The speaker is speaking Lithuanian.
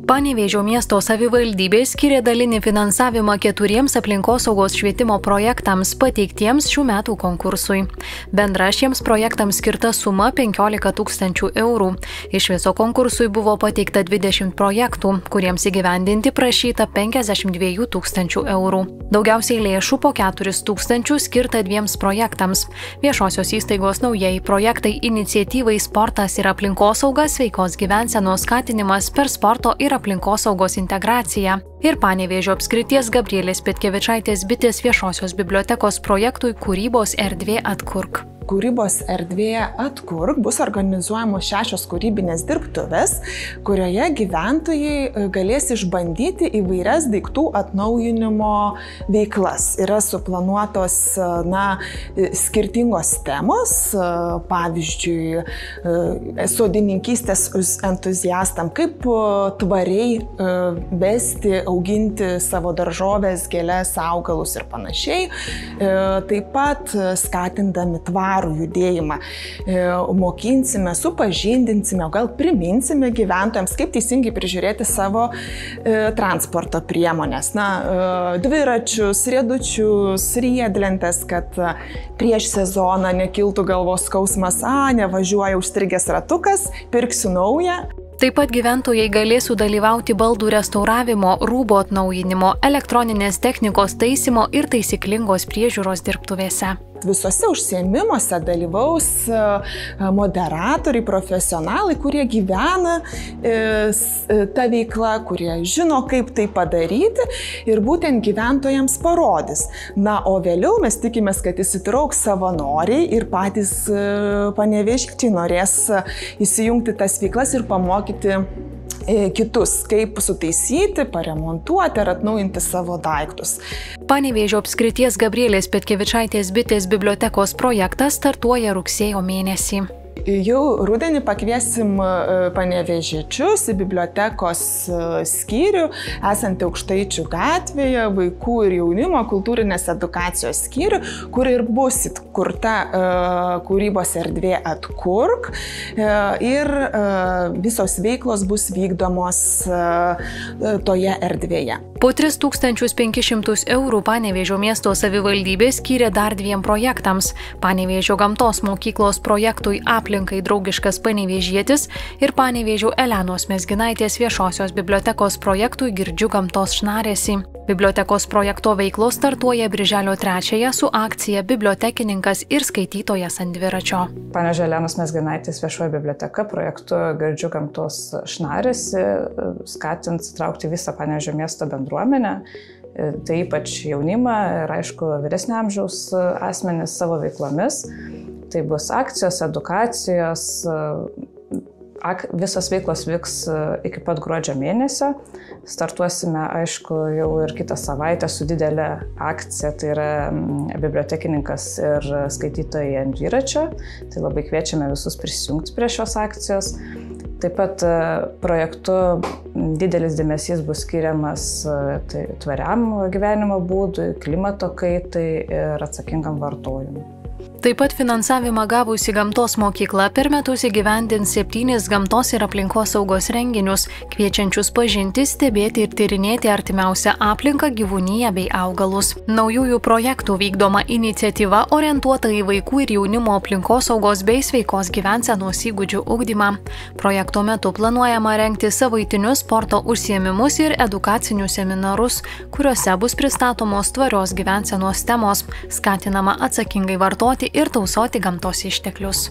Panevėžio miesto savivaldybė skiria dalinį finansavimą 4 aplinkosaugos švietimo projektams pateiktiems šių metų konkursui. Bendra šiems projektams skirta suma 15 000 eurų. Iš viso konkursui buvo pateikta 20 projektų, kuriems įgyvendinti prašyta 52 000 eurų. Daugiausiai lėšų po 4 000 skirta 2 projektams. Viešosios įstaigos naujieji projektai iniciatyvai Sportas ir aplinkosauga sveikos gyvensenos skatinimas per sporto ir aplinkosaugos integraciją ir Panevėžio apskrities Gabrielės Petkevičaitės bitės viešosios bibliotekos projektui Kūrybos erdvė atkurk. Kūrybos erdvėje atkurk bus organizuojamos 6 kūrybinės dirbtuvės, kurioje gyventojai galės išbandyti įvairias daiktų atnaujinimo veiklas. Yra suplanuotos skirtingos temos, pavyzdžiui, sodininkystės entuziastam, kaip tvariai vesti, auginti savo daržoves, gėles, augalus ir panašiai. Taip pat skatindami tvarų judėjimą, mokinsime, supažindinsime, gal priminsime gyventojams, kaip teisingai prižiūrėti savo transporto priemonės. Dviračius, riedučius, riedlentes, kad prieš sezoną nekiltų galvos skausmas, nevažiuoja užstrigęs ratukas, pirksiu naują. Taip pat gyventojai galės sudalyvauti baldų restauravimo, rūbo atnaujinimo, elektroninės technikos taisymo ir taisyklingos priežiūros dirbtuvėse. Visose užsiėmimuose dalyvaus moderatoriai, profesionalai, kurie gyvena tą veiklą, kurie žino, kaip tai padaryti ir būtent gyventojams parodys. O vėliau mes tikimės, kad įsitrauks savanoriai ir patys panevėžiečiai norės įsijungti tas veiklas ir pamokyti kitus, kaip sutaisyti, paremontuoti ar atnaujinti savo daiktus. Panevėžio apskrities Gabrielės Petkevičaitės bitės bibliotekos projektas startuoja rugsėjo mėnesį. Jau rudenį pakviesim panevėžiečius į bibliotekos skyrių, esantį Aukštaičių gatvėje, vaikų ir jaunimo kultūrinės edukacijos skyrių, kur ir bus įkurta kūrybos erdvė atkurk ir visos veiklos bus vykdomos toje erdvėje. Po 3500 eurų Panevėžio miesto savivaldybė skyrė dar 2 projektams – Panevėžio gamtos mokyklos projektui Aplinkai draugiškas panevėžietis ir Panevėžio Elenos Mezginaitės viešosios bibliotekos projektui Girdžiu gamtos šnarėsi. Bibliotekos projekto veiklos startuoja birželio 3 su akcija Bibliotekininkas ir skaitytojas ant dviračio. Panevėžio Elenos Mezginaitės viešoji biblioteka projektu Girdžiu gamtos šnarėsi skatins traukti visą Panevėžio miesto bendruomenę, tai ypač jaunimą ir aišku vyresnio amžiaus asmenis savo veiklomis. Tai bus akcijos, edukacijos, visos veiklos vyks iki pat gruodžio mėnesio. Startuosime, aišku, jau ir kitą savaitę su didelė akcija, tai yra bibliotekininkas ir skaitytojai ant dviračio. Tai labai kviečiame visus prisijungti prie šios akcijos. Taip pat projektu didelis dėmesys bus skiriamas tvariam gyvenimo būdui, klimato kaitai ir atsakingam vartojimui. Taip pat finansavimą gavusi gamtos mokykla per metus įgyvendins 7 gamtos ir aplinkosaugos renginius, kviečiančius pažinti, stebėti ir tyrinėti artimiausią aplinką, gyvūniją bei augalus. Naujųjų projektų vykdoma iniciatyva orientuota į vaikų ir jaunimo aplinkosaugos bei sveikos gyvensenos įgūdžių ugdymą. Projekto metu planuojama rengti savaitinius sporto užsiėmimus ir edukacinius seminarus, kuriuose bus pristatomos tvarios gyvensenos temos, skatinama atsakingai vartoti ir tausoti gamtos išteklius.